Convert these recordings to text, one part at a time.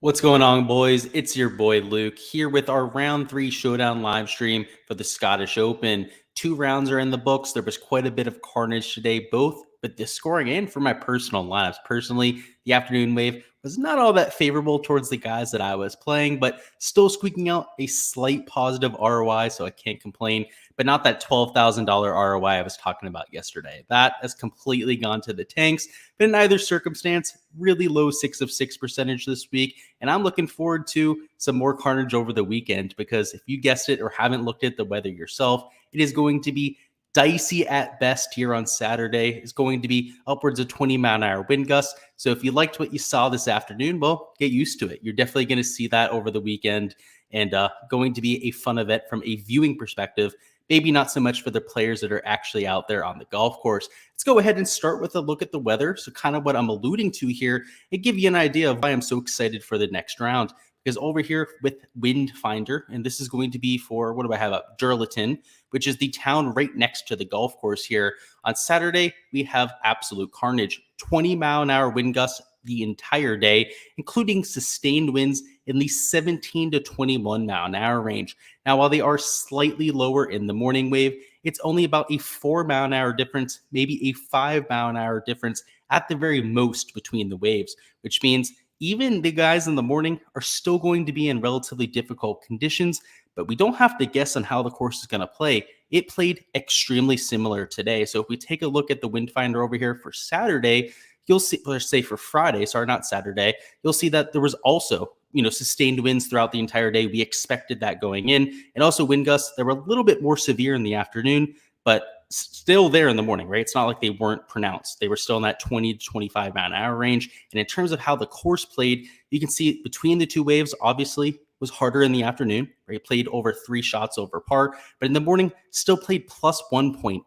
What's going on, boys? It's your boy Luke here with our round 3 showdown live stream for the Scottish Open. 2 rounds are in the books. There was quite a bit of carnage today, both, but the scoring and for my personal lineups. Personally, the afternoon wave was not all that favorable towards the guys that I was playing, but still squeaking out a slight positive ROI, so I can't complain. But not that $12,000 ROI I was talking about yesterday. That has completely gone to the tanks. But in either circumstance, really low 6 of 6 percentage this week. And I'm looking forward to some more carnage over the weekend because if you guessed it or haven't looked at the weather yourself, it is going to be dicey at best here on Saturday. It's going to be upwards of 20-mile-an-hour wind gusts. So if you liked what you saw this afternoon, well, get used to it. You're definitely going to see that over the weekend and going to be a fun event from a viewing perspective. Maybe not so much for the players that are actually out there on the golf course. Let's go ahead and start with a look at the weather. So kind of what I'm alluding to here and give you an idea of why I'm so excited for the next round. Because over here with Wind Finder, and this is going to be for, what do I have up? Durlaton, which is the town right next to the golf course here. On Saturday, we have absolute carnage. 20-mile-an-hour wind gusts the entire day, including sustained winds in the 17 to 21-mile-an-hour range. Now, while they are slightly lower in the morning wave, it's only about a 4-mile-an-hour difference, maybe a 5-mile-an-hour difference at the very most between the waves, which means even the guys in the morning are still going to be in relatively difficult conditions, but we don't have to guess on how the course is going to play. It played extremely similar today. So if we take a look at the wind finder over here for Saturday, you'll see, let's say for Friday, sorry, not Saturday, you'll see that there was also, sustained winds throughout the entire day. We expected that going in. And also wind gusts, they were a little bit more severe in the afternoon, but still there in the morning, right? It's not like they weren't pronounced. They were still in that 20 to 25-mile-an-hour range. And in terms of how the course played, you can see between the two waves, obviously, was harder in the afternoon, right? Played over 3 shots over par, but in the morning, still played plus 1.8.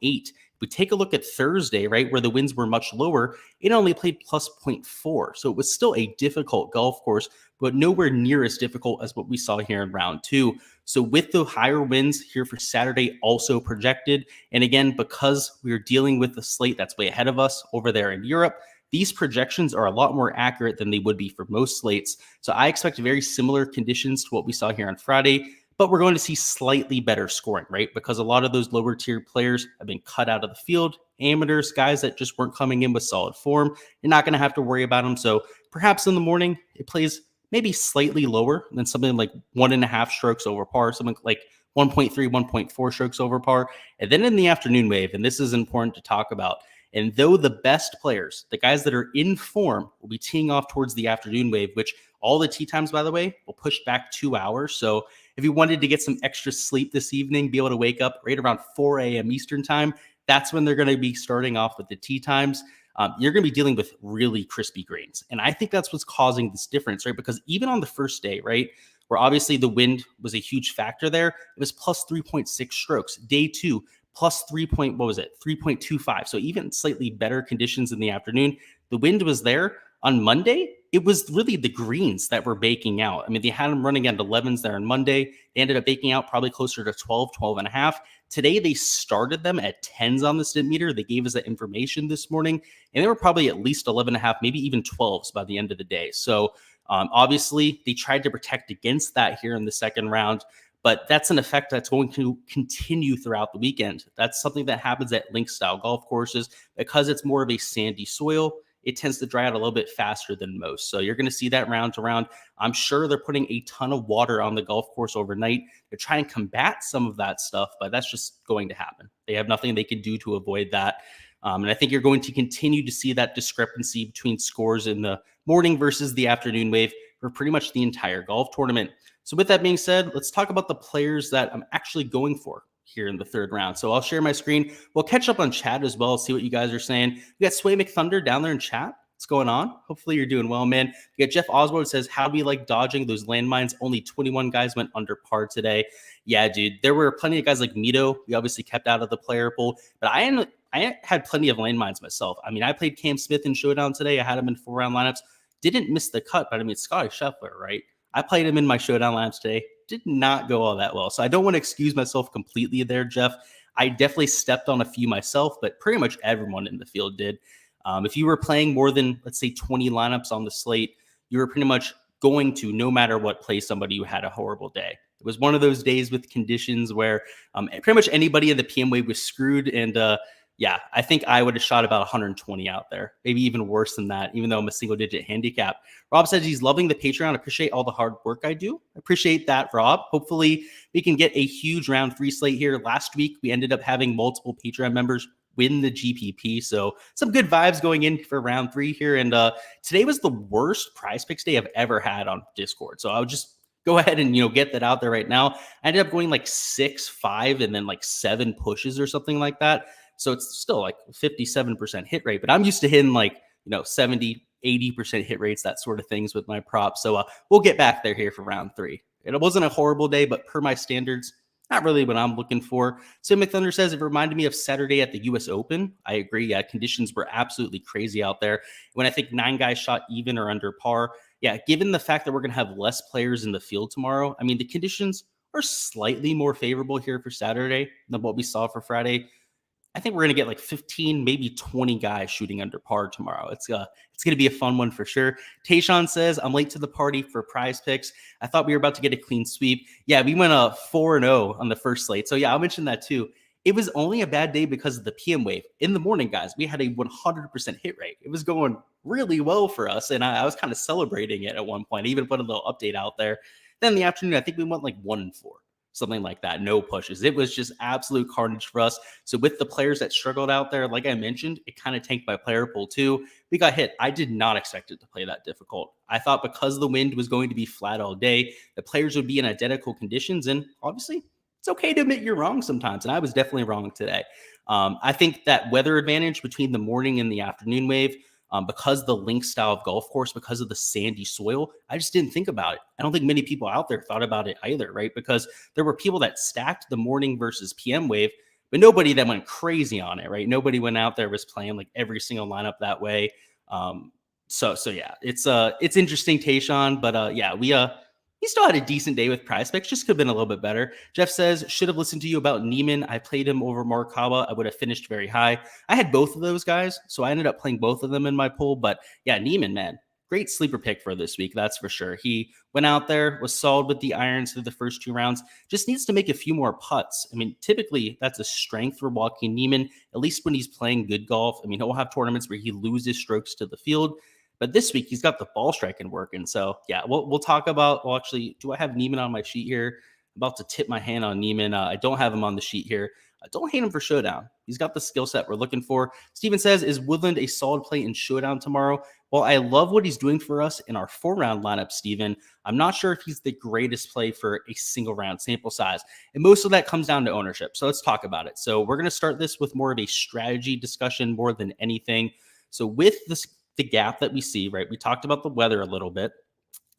We take a look at Thursday, right, where the winds were much lower, it only played plus 0.4. So it was still a difficult golf course, but nowhere near as difficult as what we saw here in round 2. So with the higher winds here for Saturday also projected, and again, because we're dealing with the slate that's way ahead of us over there in Europe, these projections are a lot more accurate than they would be for most slates. So I expect very similar conditions to what we saw here on Friday, but we're going to see slightly better scoring, right? Because a lot of those lower tier players have been cut out of the field. Amateurs, guys that just weren't coming in with solid form, you're not going to have to worry about them. So perhaps in the morning, it plays maybe slightly lower than something like 1.5 strokes over par, something like 1.3, 1.4 strokes over par. And then in the afternoon wave, and this is important to talk about, and though the best players, the guys that are in form, will be teeing off towards the afternoon wave, which all the tee times, by the way, will push back 2 hours. So if you wanted to get some extra sleep this evening, be able to wake up right around 4 a.m. Eastern time, that's when they're going to be starting off with the tee times. You're going to be dealing with really crispy greens. And I think that's what's causing this difference, right? Because even on the first day, right, where obviously the wind was a huge factor there, it was plus 3.6 strokes. Day 2, plus 3.25. So even slightly better conditions in the afternoon. The wind was there. On Monday, it was really the greens that were baking out. I mean, they had them running at 11s there on Monday. They ended up baking out probably closer to 12, 12 and a half. Today, they started them at 10s on the Stimpmeter. They gave us that information this morning, and they were probably at least 11 and a half, maybe even 12s by the end of the day. So obviously, they tried to protect against that here in the second round. But that's an effect that's going to continue throughout the weekend. That's something that happens at link-style golf courses. Because it's more of a sandy soil, it tends to dry out a little bit faster than most. So you're going to see that round to round. I'm sure they're putting a ton of water on the golf course overnight to try and combat some of that stuff, but that's just going to happen. They have nothing they can do to avoid that. And I think you're going to continue to see that discrepancy between scores in the morning versus the afternoon wave for pretty much the entire golf tournament. So with that being said, let's talk about the players that I'm actually going for here in the third round. So I'll share my screen. We'll catch up on chat as well, see what you guys are saying. We got Sway McThunder down there in chat. What's going on? Hopefully you're doing well, man. We got Jeff Oswald says, how do we like dodging those landmines? Only 21 guys went under par today. Yeah, dude. There were plenty of guys like Mito. We obviously kept out of the player pool. But I had plenty of landmines myself. I mean, I played Cam Smith in Showdown today. I had him in 4-round lineups. Didn't miss the cut, but I mean, it's Scotty Scheffler, right? I played him in my Showdown lineups today. Did not go all that well. So I don't want to excuse myself completely there, Jeff. I definitely stepped on a few myself, but pretty much everyone in the field did. If you were playing more than, let's say, 20 lineups on the slate, you were pretty much going to, no matter what, play somebody who had a horrible day. It was one of those days with conditions where pretty much anybody in the PM wave was screwed. And yeah, I think I would have shot about 120 out there, maybe even worse than that, even though I'm a single digit handicap. Rob says he's loving the Patreon. Appreciate all the hard work I do. Appreciate that, Rob. Hopefully we can get a huge round 3 slate here. Last week, we ended up having multiple Patreon members win the GPP. So some good vibes going in for round 3 here. And today was the worst prize picks day I've ever had on Discord. So I would just go ahead and, get that out there right now. I ended up going like 6, 5, and then like 7 pushes or something like that. So it's still like 57% hit rate, but I'm used to hitting like, 70, 80% hit rates, that sort of things with my props. So we'll get back there here for round 3. It wasn't a horrible day, but per my standards, not really what I'm looking for. Sim McThunder says it reminded me of Saturday at the US Open. I agree. Yeah, conditions were absolutely crazy out there. When I think 9 guys shot even or under par. Yeah, given the fact that we're going to have less players in the field tomorrow, I mean, the conditions are slightly more favorable here for Saturday than what we saw for Friday. I think we're going to get like 15, maybe 20 guys shooting under par tomorrow. It's going to be a fun one for sure. Tayshawn says, I'm late to the party for prize picks. I thought we were about to get a clean sweep. Yeah, we went 4-0 on the first slate. So yeah, I'll mention that too. It was only a bad day because of the PM wave. In the morning, guys, we had a 100% hit rate. It was going really well for us, and I was kind of celebrating it at one point. I even put a little update out there. Then in the afternoon, I think we went like 1-4. Something like that. No pushes. It was just absolute carnage for us. So with the players that struggled out there, like I mentioned, it kind of tanked my player pool too. We got hit. I did not expect it to play that difficult. I thought because the wind was going to be flat all day, the players would be in identical conditions. And obviously, it's okay to admit you're wrong sometimes. And I was definitely wrong today. I think that weather advantage between the morning and the afternoon wave, because the link style of golf course, because of the sandy soil, I just didn't think about it. I don't think many people out there thought about it either, right? Because there were people that stacked the morning versus PM wave, but nobody that went crazy on it, right? Nobody went out there was playing like every single lineup that way. So yeah, it's interesting, Tayshawn, but yeah, he still had a decent day with prize picks, just could have been a little bit better. Jeff says, should have listened to you about Neiman. I played him over Morikawa. I would have finished very high. I had both of those guys, so I ended up playing both of them in my pool. But yeah, Neiman, man, great sleeper pick for this week, that's for sure. He went out there, was solid with the irons through the first 2 rounds, just needs to make a few more putts. I mean, typically that's a strength for Joaquin Neiman, at least when he's playing good golf. I mean, he'll have tournaments where he loses strokes to the field. But this week, he's got the ball striking working. So, yeah, we'll talk about, well, actually, do I have Neiman on my sheet here? I'm about to tip my hand on Neiman. I don't have him on the sheet here. I don't hate him for Showdown. He's got the skill set we're looking for. Steven says, is Woodland a solid play in Showdown tomorrow? Well, I love what he's doing for us in our 4-round lineup, Steven. I'm not sure if he's the greatest play for a single round sample size. And most of that comes down to ownership. So let's talk about it. So we're going to start this with more of a strategy discussion more than anything. So with the gap that we see, right? We talked about the weather a little bit.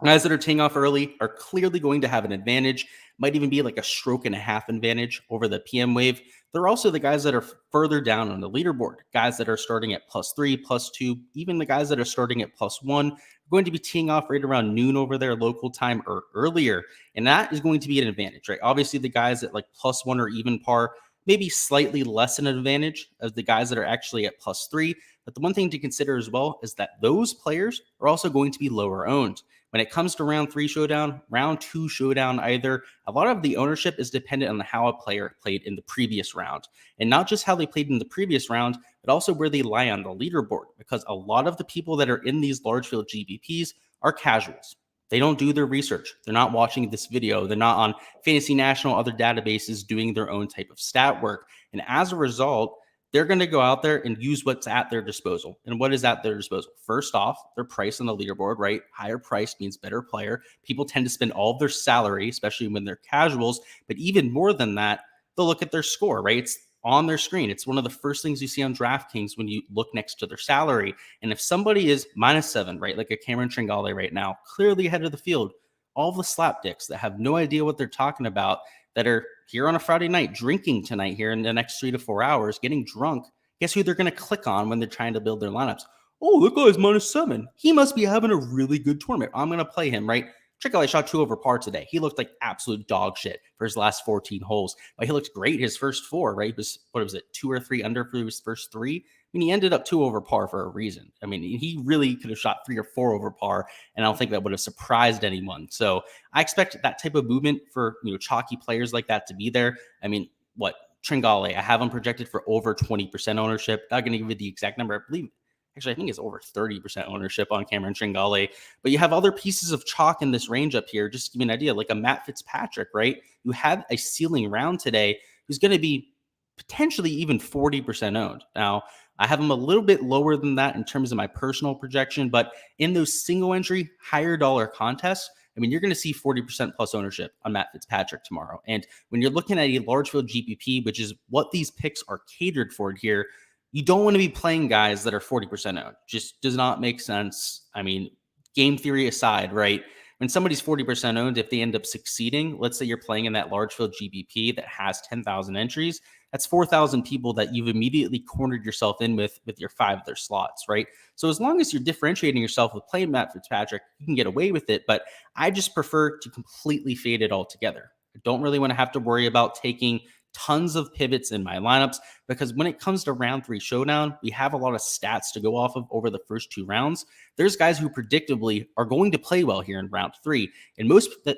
Guys that are teeing off early are clearly going to have an advantage, might even be like a stroke and a half advantage over the PM wave. They're also the guys that are further down on the leaderboard, guys that are starting at +3, +2, even the guys that are starting at +1 are going to be teeing off right around noon over their local time or earlier. And that is going to be an advantage, right? Obviously, the guys at like +1 or even par, maybe slightly less an advantage as the guys that are actually at +3. But the one thing to consider as well is that those players are also going to be lower owned. When it comes to round 3 Showdown, round 2 Showdown either, a lot of the ownership is dependent on how a player played in the previous round. And not just how they played in the previous round, but also where they lie on the leaderboard. Because a lot of the people that are in these large field GPPs are casuals. They don't do their research. They're not watching this video. They're not on Fantasy National, other databases doing their own type of stat work. And as a result, they're going to go out there and use what's at their disposal. And what is at their disposal? First off, their price on the leaderboard, right? Higher price means better player. People tend to spend all of their salary, especially when they're casuals. But even more than that, they'll look at their score, right? It's on their screen. It's one of the first things you see on Draftkings when you look next to their salary. And if somebody is -7, right? Like a Cameron Tringale right now, clearly ahead of the field, all the slapdicks that have no idea what they're talking about, that are here on a Friday night, drinking tonight here in the next 3 to 4 hours, getting drunk, guess who they're going to click on when they're trying to build their lineups? Oh, that guy's -7. He must be having a really good tournament. I'm going to play him, right? Tringale shot 2 over par today. He looked like absolute dog shit for his last 14 holes, but he looked great his first 4, right? What was it, 2 or 3 under for his first 3? mean, he ended up 2 over par for a reason. I mean, he really could have shot 3 or 4 over par, and I don't think that would have surprised anyone. So I expect that type of movement for, chalky players like that to be there. I mean, what? Tringale, I have him projected for over 20% ownership. Not going to give you the exact number. I think it's over 30% ownership on Cameron Tringale. But you have other pieces of chalk in this range up here. Just to give you an idea, like a Matt Fitzpatrick, right? You have a ceiling round today who's going to be potentially even 40% owned. Now, I have him a little bit lower than that in terms of my personal projection, but in those single entry, higher dollar contests, I mean, you're going to see 40% plus ownership on Matt Fitzpatrick tomorrow. And when you're looking at a large field GPP, which is what these picks are catered for here, you don't want to be playing guys that are 40% owned. Just does not make sense. I mean, game theory aside, right? When somebody's 40% owned, if they end up succeeding, let's say you're playing in that large field GPP that has 10,000 entries, that's 4,000 people that you've immediately cornered yourself in with your 5 other slots, right? So as long as you're differentiating yourself with playing Matt Fitzpatrick, you can get away with it, but I just prefer to completely fade it altogether. I don't really want to have to worry about taking tons of pivots in my lineups, because when it comes to round 3 showdown, we have a lot of stats to go off of over the first 2 rounds. There's guys who predictably are going to play well here in round 3, and most that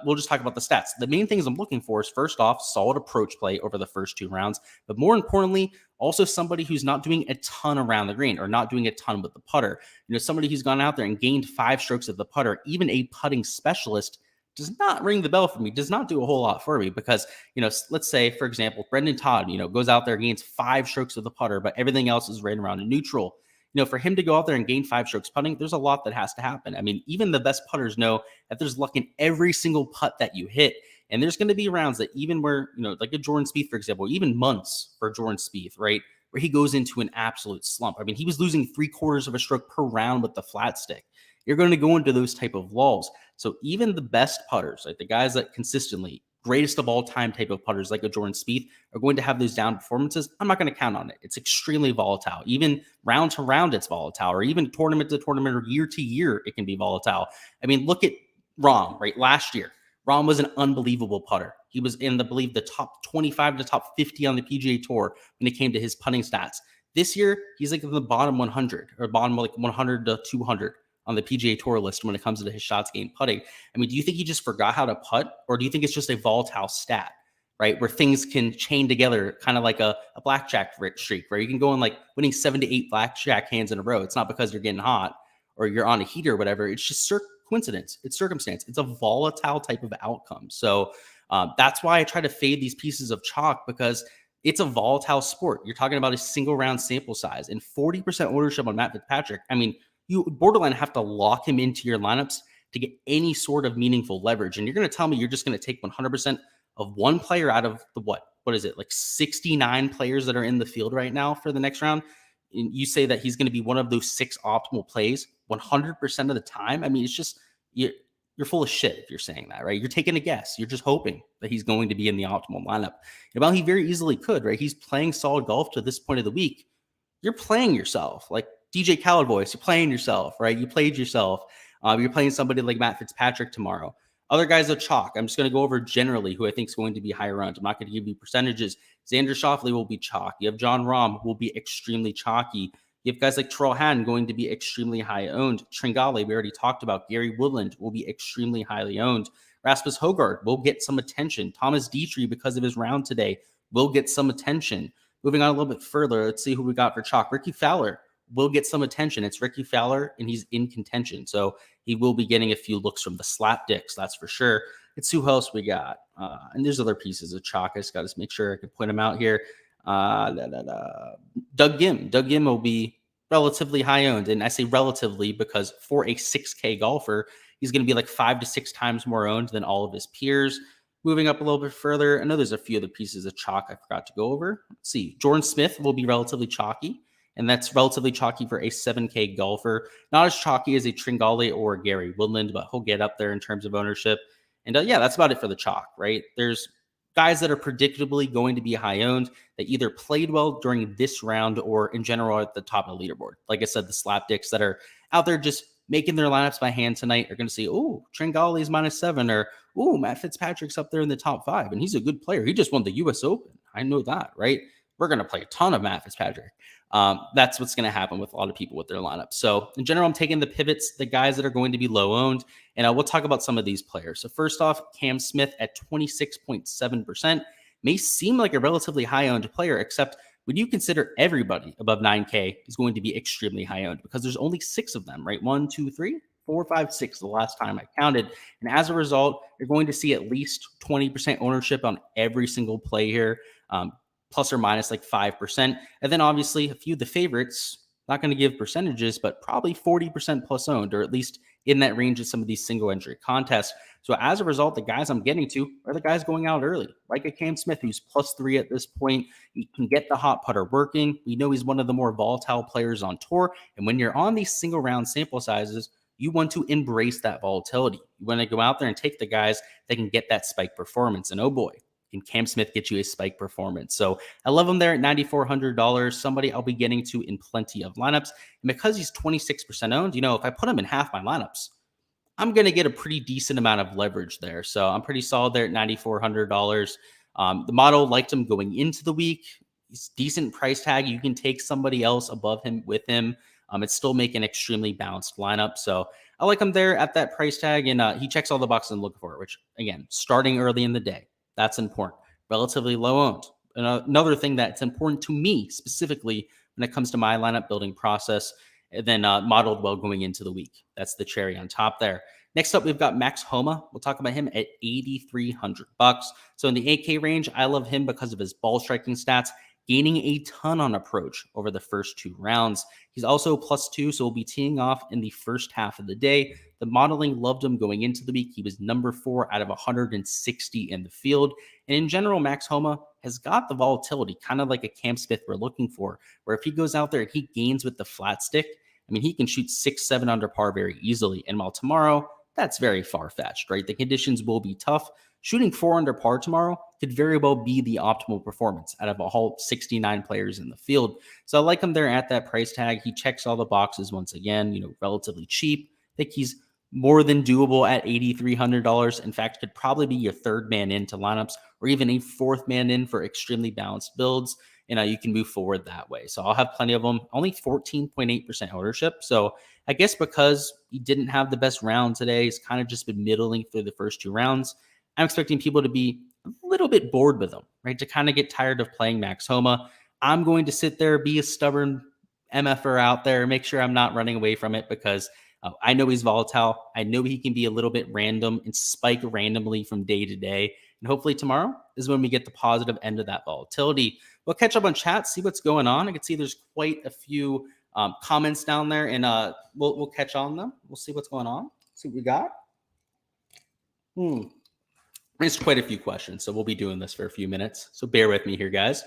we'll just talk about the stats. The main things I'm looking for is, first off, solid approach play over the first 2 rounds, but more importantly, also somebody who's not doing a ton around the green or not doing a ton with the putter. Somebody who's gone out there and gained 5 strokes of the putter, even a putting specialist, does not ring the bell for me, does not do a whole lot for me, because, let's say, for example, Brendan Todd, goes out there, gains 5 strokes of the putter, but everything else is right around a neutral. For him to go out there and gain 5 strokes putting, there's a lot that has to happen. I mean, even the best putters know that there's luck in every single putt that you hit. And there's going to be rounds that even where, like a Jordan Spieth, for example, even months for Jordan Spieth, right, where he goes into an absolute slump. I mean, he was losing 3/4 of a stroke per round with the flat stick. You're going to go into those type of lulls. So even the best putters, like the guys that consistently, greatest of all time type of putters like a Jordan Spieth, are going to have those down performances. I'm not going to count on it. It's extremely volatile. Even round to round, it's volatile, or even tournament to tournament or year to year, it can be volatile. I mean, look at Rahm, right? Last year, Rahm was an unbelievable putter. He was in the top 25 to top 50 on the PGA Tour when it came to his putting stats. This year, he's like in the bottom 100 or bottom like 100 to 200 on the PGA Tour list when it comes to his shots gained putting. I mean, do you think he just forgot how to putt, or do you think it's just a volatile stat, right, where things can chain together, kind of like a blackjack streak, where you can go in like winning 7 to 8 blackjack hands in a row? It's not because you're getting hot or you're on a heater or whatever. It's just coincidence. It's circumstance. It's a volatile type of outcome. So that's why I try to fade these pieces of chalk, because it's a volatile sport. You're talking about a single round sample size and 40% ownership on Matt Fitzpatrick. I mean, you borderline have to lock him into your lineups to get any sort of meaningful leverage. And you're going to tell me you're just going to take 100% of one player out of the what is it, like 69 players that are in the field right now for the next round? And you say that he's going to be one of those 6 optimal plays 100% of the time? I mean, it's just, you're full of shit if you're saying that, right? You're taking a guess. You're just hoping that he's going to be in the optimal lineup. And while he very easily could, right? He's playing solid golf to this point of the week. You're playing yourself. Like DJ Khaled voice, you're playing yourself, right? You played yourself. You're playing somebody like Matt Fitzpatrick tomorrow. Other guys are chalk. I'm just going to go over generally who I think is going to be higher owned. I'm not going to give you percentages. Xander Schauffele will be chalk. You have John Rahm, who will be extremely chalky. You have guys like Terrell Hatton going to be extremely high owned. Tringale, we already talked about. Gary Woodland will be extremely highly owned. Rasmus Hogard will get some attention. Thomas Dietrich, because of his round today, will get some attention. Moving on a little bit further, let's see who we got for chalk. Ricky Fowler will get some attention. It's Ricky Fowler, and he's in contention. So he will be getting a few looks from the slap dicks, that's for sure. Let's see who else we got. And there's other pieces of chalk. I just got to make sure I can point them out here. Doug Gim. Doug Gim will be relatively high owned. And I say relatively because for a 6K golfer, he's going to be like 5 to 6 times more owned than all of his peers. Moving up a little bit further, I know there's a few other pieces of chalk I forgot to go over. Let's see. Jordan Smith will be relatively chalky, and that's relatively chalky for a 7K golfer. Not as chalky as a Tringale or a Gary Woodland, but he'll get up there in terms of ownership. And yeah, that's about it for the chalk, right? There's guys that are predictably going to be high owned that either played well during this round or in general at the top of the leaderboard. Like I said, the slapdicks that are out there just making their lineups by hand tonight are going to say, oh, Tringale's -7, or oh, Matt Fitzpatrick's up there in the top 5, and he's a good player. He just won the U.S. Open. I know that, right? we're going to play a ton of Matt Fitzpatrick. That's what's going to happen with a lot of people with their lineup. So in general, I'm taking the pivots, the guys that are going to be low owned, and we'll talk about some of these players. So first off, Cam Smith at 26.7% may seem like a relatively high owned player, except when you consider everybody above 9K is going to be extremely high owned because there's only 6 of them, right? 1, 2, 3, 4, 5, 6 the last time I counted. And as a result, you're going to see at least 20% ownership on every single play here, plus or minus like 5%. And then obviously a few of the favorites, not going to give percentages, but probably 40% plus owned, or at least in that range of some of these single entry contests. So as a result, the guys I'm getting to are the guys going out early, like a Cam Smith, who's +3 at this point. He can get the hot putter working. We know he's one of the more volatile players on tour. And when you're on these single round sample sizes, you want to embrace that volatility. You want to go out there and take the guys that can get that spike performance. And oh boy, can Cam Smith get you a spike performance? So I love him there at $9,400. Somebody I'll be getting to in plenty of lineups. And because he's 26% owned, if I put him in half my lineups, I'm going to get a pretty decent amount of leverage there. So I'm pretty solid there at $9,400. The model liked him going into the week. He's decent price tag. You can take somebody else above him with him. It's still make an extremely balanced lineup. So I like him there at that price tag. And he checks all the boxes I'm looking for, which, again, starting early in the day. That's important. Relatively low owned. Another thing that's important to me specifically when it comes to my lineup building process, and then modeled well going into the week. That's the cherry on top there. Next up, we've got Max Homa. We'll talk about him at $8,300. So in the 8K range, I love him because of his ball striking stats, gaining a ton on approach over the first 2 rounds. He's also +2, so we'll be teeing off in the first half of the day. The modeling loved him going into the week. He was number 4 out of 160 in the field. And in general, Max Homa has got the volatility, kind of like a Cam Smith we're looking for, where if he goes out there and he gains with the flat stick, he can shoot 6, 7 under par very easily. And while tomorrow, that's very far-fetched, right? The conditions will be tough. Shooting 4 under par tomorrow could very well be the optimal performance out of all 69 players in the field. So I like him there at that price tag. He checks all the boxes once again, relatively cheap. I think he's more than doable at $8,300. In fact, could probably be your 3rd man into lineups or even a 4th man in for extremely balanced builds. You can move forward that way. So I'll have plenty of them. Only 14.8% ownership. So I guess because he didn't have the best round today, he's kind of just been middling through the first 2 rounds. I'm expecting people to be a little bit bored with him, right? To kind of get tired of playing Max Homa. I'm going to sit there, be a stubborn MFer out there, make sure I'm not running away from it because I know he's volatile. I know he can be a little bit random and spike randomly from day to day. And hopefully tomorrow is when we get the positive end of that volatility. We'll catch up on chat, see what's going on. I can see there's quite a few comments down there, and we'll catch on them. We'll see what's going on. See what we got. There's quite a few questions, so we'll be doing this for a few minutes. So bear with me here, guys.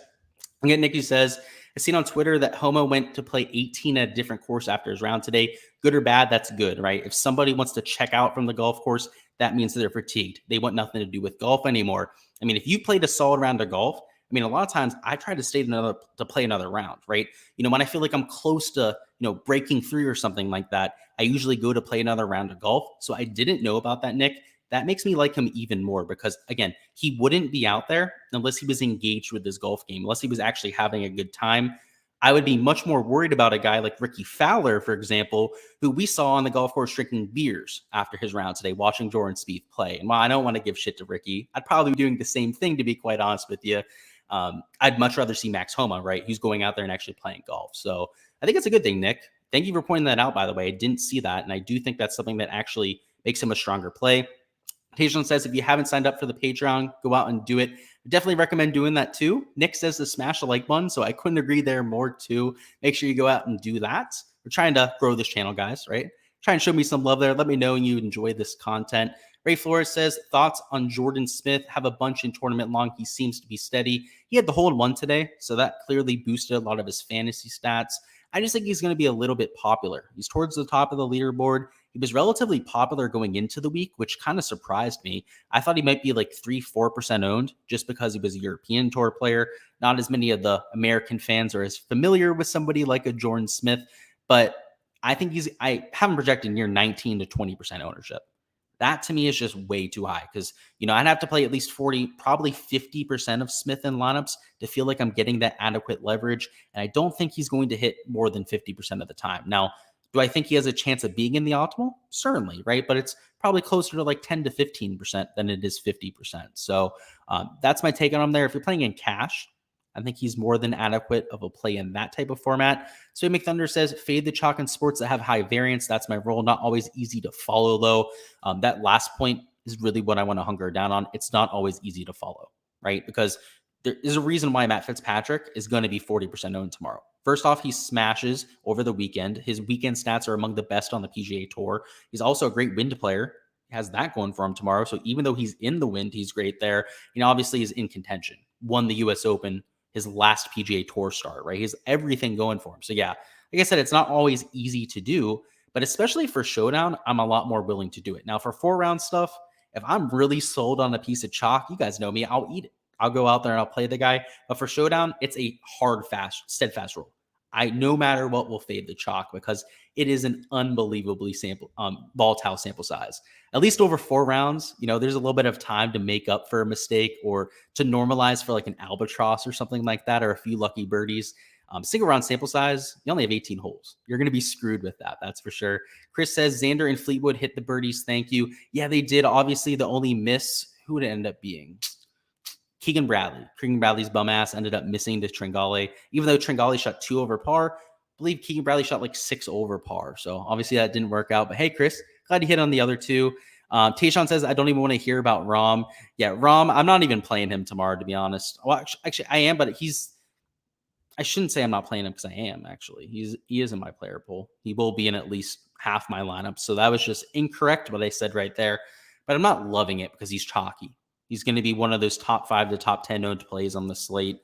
Again, Nikki says, I seen on Twitter that Homa went to play 18 at a different course after his round today. Good or bad, that's good, right? If somebody wants to check out from the golf course, that means that they're fatigued. They want nothing to do with golf anymore. If you played a solid round of golf, a lot of times I try to stay to play another round, right? When I feel like I'm close to, breaking through or something like that, I usually go to play another round of golf. So I didn't know about that, Nick. That makes me like him even more because, again, he wouldn't be out there unless he was engaged with his golf game, unless he was actually having a good time. I would be much more worried about a guy like Ricky Fowler, for example, who we saw on the golf course drinking beers after his round today, watching Jordan Spieth play. And while I don't want to give shit to Ricky, I'd probably be doing the same thing, to be quite honest with you. I'd much rather see Max Homa, right? Who's going out there and actually playing golf. So I think it's a good thing, Nick. Thank you for pointing that out, by the way. I didn't see that. And I do think that's something that actually makes him a stronger play. Patient says, if you haven't signed up for the Patreon, go out and do it. I definitely recommend doing that too. Nick says to smash the like button, so I couldn't agree there more too. Make sure you go out and do that. We're trying to grow this channel, guys, right? Try and show me some love there. Let me know you enjoy this content. Ray Flores says, thoughts on Jordan Spieth? Have a bunch in tournament long. He seems to be steady. He had the hole in one today, so that clearly boosted a lot of his fantasy stats. I just think he's going to be a little bit popular. He's towards the top of the leaderboard. He was relatively popular going into the week, which kind of surprised me. I thought he might be like 3-4% owned just because he was a European Tour player. Not as many of the American fans are as familiar with somebody like a Jordan Spieth, but I think I have him projected near 19 to 20% ownership. That to me is just way too high because, I'd have to play at least 40, probably 50% of Smith in lineups to feel like I'm getting that adequate leverage. And I don't think he's going to hit more than 50% of the time. Now, do I think he has a chance of being in the optimal? Certainly, right? But it's probably closer to like 10 to 15% than it is 50%. So that's my take on him there. If you're playing in cash, I think he's more than adequate of a play in that type of format. So McThunder says, fade the chalk in sports that have high variance. That's my role. Not always easy to follow, though. That last point is really what I want to hunker down on. It's not always easy to follow, right? Because there is a reason why Matt Fitzpatrick is going to be 40% owned tomorrow. First off, he smashes over the weekend. His weekend stats are among the best on the PGA Tour. He's also a great wind player. He has that going for him tomorrow. So even though he's in the wind, he's great there. Obviously he's in contention. Won the U.S. Open, his last PGA Tour start, right? He has everything going for him. So yeah, like I said, it's not always easy to do, but especially for Showdown, I'm a lot more willing to do it. Now for 4-round stuff, if I'm really sold on a piece of chalk, you guys know me, I'll eat it. I'll go out there and I'll play the guy. But for Showdown, it's a hard, fast, steadfast rule. No matter what, will fade the chalk because it is an unbelievably volatile sample size. At least over 4 rounds, there's a little bit of time to make up for a mistake or to normalize for like an albatross or something like that, or a few lucky birdies. Single round sample size, you only have 18 holes. You're going to be screwed with that. That's for sure. Chris says Xander and Fleetwood hit the birdies. Thank you. Yeah, they did. Obviously, the only miss, who would it end up being? Keegan Bradley. Keegan Bradley's bum ass ended up missing to Tringale. Even though Tringale shot 2 over par, I believe Keegan Bradley shot like 6 over par. So obviously that didn't work out. But hey, Chris, glad you hit on the other 2. Tayshawn says, I don't even want to hear about Rahm. Yeah, Rahm, I'm not even playing him tomorrow, to be honest. Well, actually I am, but I shouldn't say I'm not playing him because I am, actually. He is in my player pool. He will be in at least half my lineup. So that was just incorrect what I said right there. But I'm not loving it because he's chalky. He's going to be one of those top 5 to top 10 owned plays on the slate.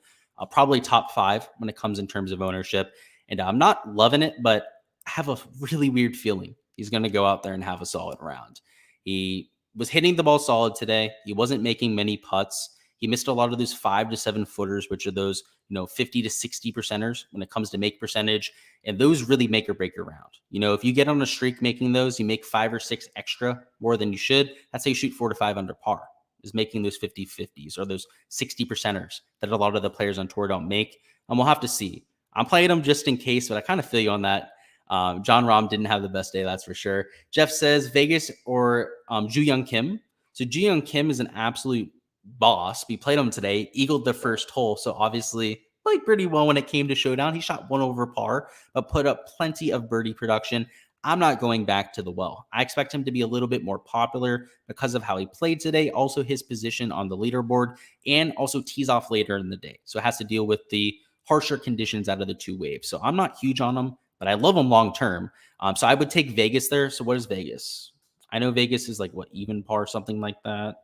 Probably top 5 when it comes in terms of ownership. And I'm not loving it, but I have a really weird feeling he's going to go out there and have a solid round. He was hitting the ball solid today. He wasn't making many putts. He missed a lot of those 5 to 7 footers, which are those 50 to 60 percenters when it comes to make percentage. And those really make or break your round. If you get on a streak making those, you make 5 or 6 extra more than you should. That's how you shoot 4 to 5 under par, is making those 50-50s or those 60 percenters that a lot of the players on tour don't make. And we'll have to see. I'm playing them just in case, but I kind of feel you on that. John Rahm didn't have the best day, that's for sure. Jeff says Vegas or Ju Young Kim. So Ju Young Kim is an absolute boss. We played him today, eagled the first hole. So obviously played pretty well when it came to Showdown. He shot 1 over par, but put up plenty of birdie production. I'm not going back to the well. I expect him to be a little bit more popular because of how he played today, also his position on the leaderboard, and also tees off later in the day. So it has to deal with the harsher conditions out of the 2 waves. So I'm not huge on him, but I love him long term. So I would take Vegas there. So what is Vegas? I know Vegas is like, even par, something like that.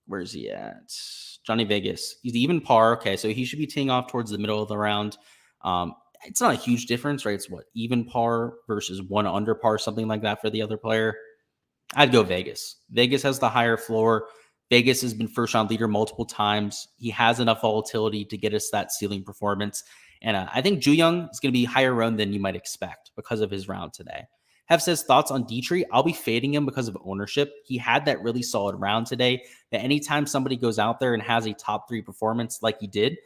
Where's he at? Johnny Vegas. He's even par. Okay, so he should be teeing off towards the middle of the round. It's not a huge difference, right? It's even par versus 1 under par, something like that for the other player. I'd go Vegas. Vegas has the higher floor. Vegas has been first round leader multiple times. He has enough volatility to get us that ceiling performance. And I think Ju Young is going to be higher owned than you might expect because of his round today. Hef says thoughts on Dietrich. I'll be fading him because of ownership. He had that really solid round today. That anytime somebody goes out there and has a top 3 performance like he did,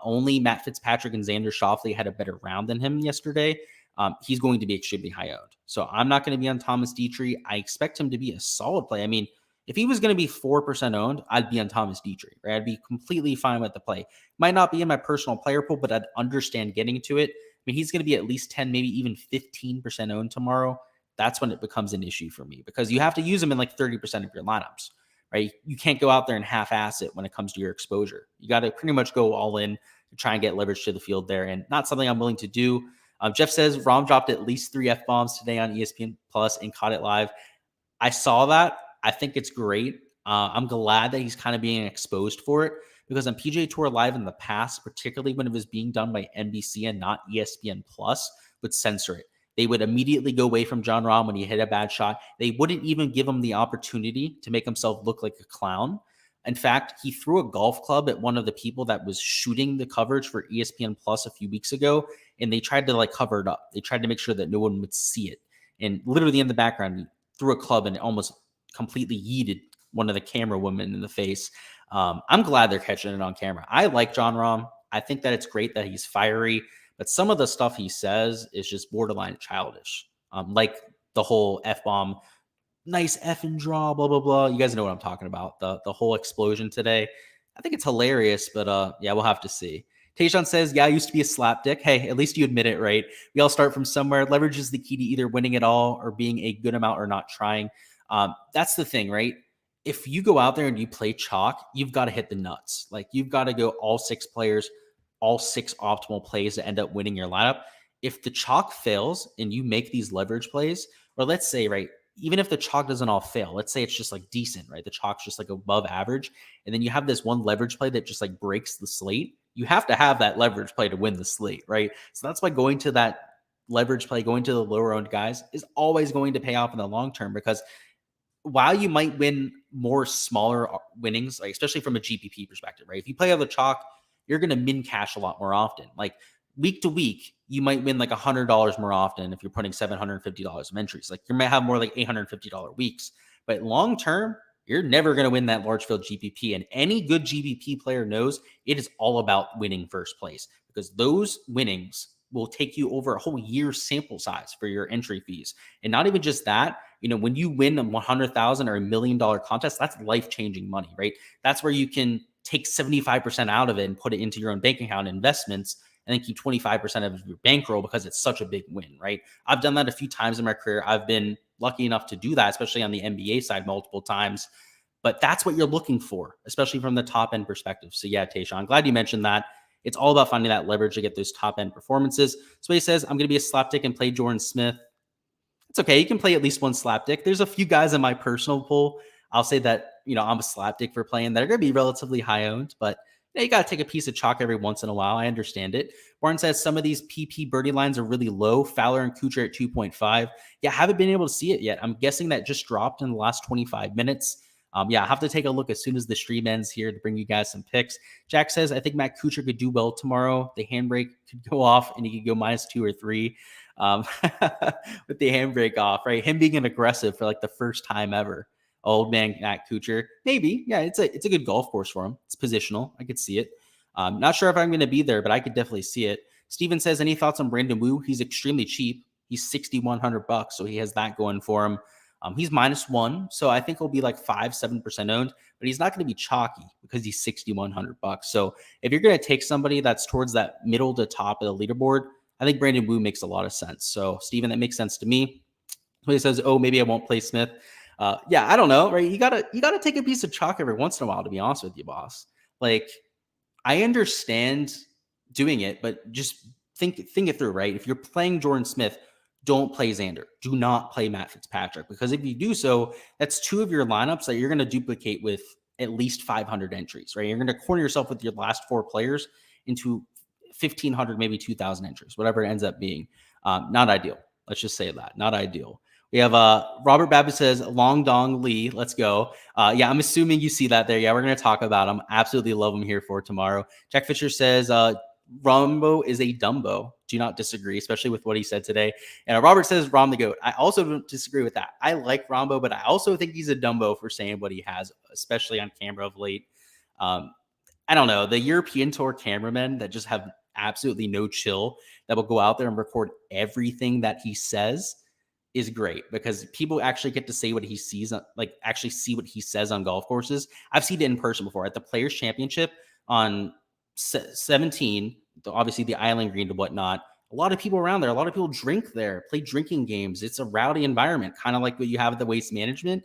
only Matt Fitzpatrick and Xander Schauffele had a better round than him yesterday. He's going to be extremely high owned. So I'm not going to be on Thomas Dietrich. I expect him to be a solid play. I mean, if he was going to be 4% owned, I'd be on Thomas Dietrich, right? I'd be completely fine with the play. Might not be in my personal player pool, but I'd understand getting to it. I mean, he's going to be at least 10, maybe even 15% owned tomorrow. That's when it becomes an issue for me because you have to use him in like 30% of your lineups, right? You can't go out there and half-ass it when it comes to your exposure. You got to pretty much go all in to try and get leverage to the field there, and not something I'm willing to do. Jeff says Rahm dropped at least 3 F-bombs today on ESPN Plus and caught it live. I saw that. I think it's great. I'm glad that he's kind of being exposed for it because on PGA Tour Live in the past, particularly when it was being done by NBC and not ESPN Plus, would censor it. They would immediately go away from Jon Rahm when he hit a bad shot. They wouldn't even give him the opportunity to make himself look like a clown. In fact, he threw a golf club at one of the people that was shooting the coverage for ESPN Plus a few weeks ago, and they tried to cover it up. They tried to make sure that no one would see it. And literally in the background, he threw a club and it almost completely yeeted one of the camera women in the face. I'm glad they're catching it on camera. I like John Rahm. I think that it's great that he's fiery, but some of the stuff he says is just borderline childish. Like the whole F-bomb, nice effing draw, blah, blah, blah. You guys know what I'm talking about. The whole explosion today. I think it's hilarious, but yeah, we'll have to see. Tayshawn says, yeah, I used to be a slapdick. Hey, at least you admit it, right? We all start from somewhere. Leverage is the key to either winning it all or being a good amount or not trying. That's the thing, right? If you go out there and you play chalk, you've got to hit the nuts. Like you've got to go all 6 players, all 6 optimal plays to end up winning your lineup. If the chalk fails and you make these leverage plays, or let's say, right, even if the chalk doesn't all fail, let's say it's just like decent, right? The chalk's just like above average. And then you have this one leverage play that just like breaks the slate. You have to have that leverage play to win the slate, right? So that's why going to that leverage play, going to the lower owned guys is always going to pay off in the long term, because while you might win more smaller winnings, like especially from a GPP perspective, right? If you play on the chalk, you're going to min cash a lot more often. Like week to week, you might win like $100 more often if you're putting $750 of entries. Like you might have more like $850 weeks, but long term, you're never going to win that large field GPP. And any good GPP player knows it is all about winning first place, because those winnings will take you over a whole year's sample size for your entry fees. And not even just that, when you win a 100,000 or $1 million contest, that's life-changing money, right? That's where you can take 75% out of it and put it into your own bank account investments, and then keep 25% of your bankroll, because it's such a big win, right? I've done that a few times in my career. I've been lucky enough to do that, especially on the NBA side multiple times. But that's what you're looking for, especially from the top end perspective. So yeah, Tayshawn, I'm glad you mentioned that. It's all about finding that leverage to get those top end performances. So he says, I'm going to be a slapdick and play Jordan Smith. It's okay. You can play at least one slapdick. There's a few guys in my personal pool. I'll say that, I'm a slapdick for playing that are going to be relatively high owned, but you got to take a piece of chalk every once in a while. I understand it. Warren says some of these PP birdie lines are really low. Fowler and Kuchar at 2.5. Yeah, haven't been able to see it yet. I'm guessing that just dropped in the last 25 minutes. Yeah, I'll have to take a look as soon as the stream ends here to bring you guys some picks. Jack says, I think Matt Kuchar could do well tomorrow. The handbrake could go off and he could go -2 or 3 with the handbrake off, right? Him being an aggressive for like the first time ever. Old man Matt Kuchar, maybe. Yeah, it's a good golf course for him. It's positional. I could see it. Not sure if I'm going to be there, but I could definitely see it. Steven says, any thoughts on Brandon Wu? He's extremely cheap. He's $6,100, so he has that going for him. He's -1, so I think he'll be like 5-7% owned, but he's not going to be chalky because he's $6,100. So if you're going to take somebody that's towards that middle to top of the leaderboard, I think Brandon Wu makes a lot of sense. So Steven, that makes sense to me. He says, oh, maybe I won't play Smith. Yeah, I don't know, right? You gotta take a piece of chalk every once in a while, to be honest with you, boss. Like, I understand doing it, but just think it through, right? If you're playing Jordan Smith, don't play Xander. Do not play Matt Fitzpatrick, because if you do so, that's 2 of your lineups that you're going to duplicate with at least 500 entries, right? You're going to corner yourself with your last 4 players into 1,500, maybe 2,000 entries, whatever it ends up being. Not ideal. Let's just say that. Not ideal. We have Robert Babbitt says, Long Dong Lee, let's go. Yeah, I'm assuming you see that there. Yeah, we're going to talk about him. Absolutely love him here for tomorrow. Jack Fisher says, Rombo is a Dumbo. Do not disagree, especially with what he said today. And Robert says Rom the GOAT. I also don't disagree with that. I like Rombo, but I also think he's a Dumbo for saying what he has, especially on camera of late. I don't know. The European Tour cameramen that just have absolutely no chill, that will go out there and record everything that he says, is great, because people actually get to say what he sees, like actually see what he says on golf courses. I've seen it in person before at the Players Championship on 17, obviously the Island Green and whatnot. A lot of people around there, a lot of people drink there, play drinking games. It's a rowdy environment, kind of like what you have at the Waste Management.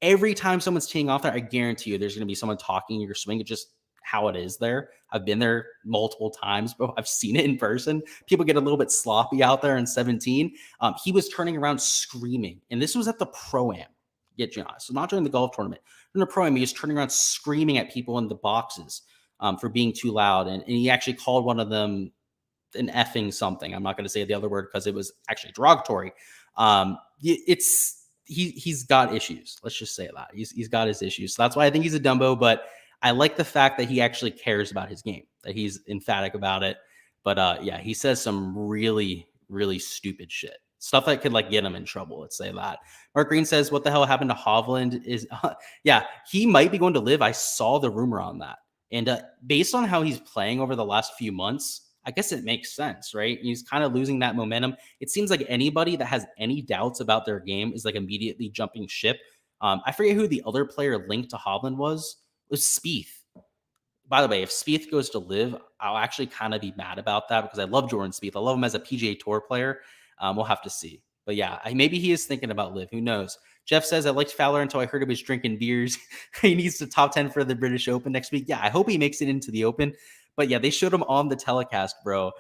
Every time someone's teeing off there, I guarantee you there's going to be someone talking your swing. It's just how it is there. I've been there multiple times, but I've seen it in person. People get a little bit sloppy out there in 17. He was turning around screaming, and this was at the Pro-Am. Get you honest. So not during the golf tournament. In the Pro-Am, he was turning around screaming at people in the boxes for being too loud. And he actually called one of them an effing something. I'm not going to say the other word because it was actually derogatory. He's got issues. Let's just say that. He's got his issues. So that's why I think he's a Dumbo, but I like the fact that he actually cares about his game, that he's emphatic about it. But yeah, he says some really, really stupid shit. Stuff that could like get him in trouble. Let's say that. Mark Green says, "What the hell happened to Hovland?" Is yeah, he might be going to live. I saw the rumor on that, and based on how he's playing over the last few months, I guess it makes sense, right? He's kind of losing that momentum. It seems like anybody that has any doubts about their game is like immediately jumping ship. I forget who the other player linked to Hovland was. It was Spieth. By the way, if Spieth goes to live, I'll actually kind of be mad about that because I love Jordan Spieth. I love him as a PGA Tour player. We'll have to see. But yeah, maybe he is thinking about live. Who knows? Jeff says, I liked Fowler until I heard he was drinking beers. He needs to top 10 for the British Open next week. Yeah, I hope he makes it into the Open. But yeah, they showed him on the telecast, bro.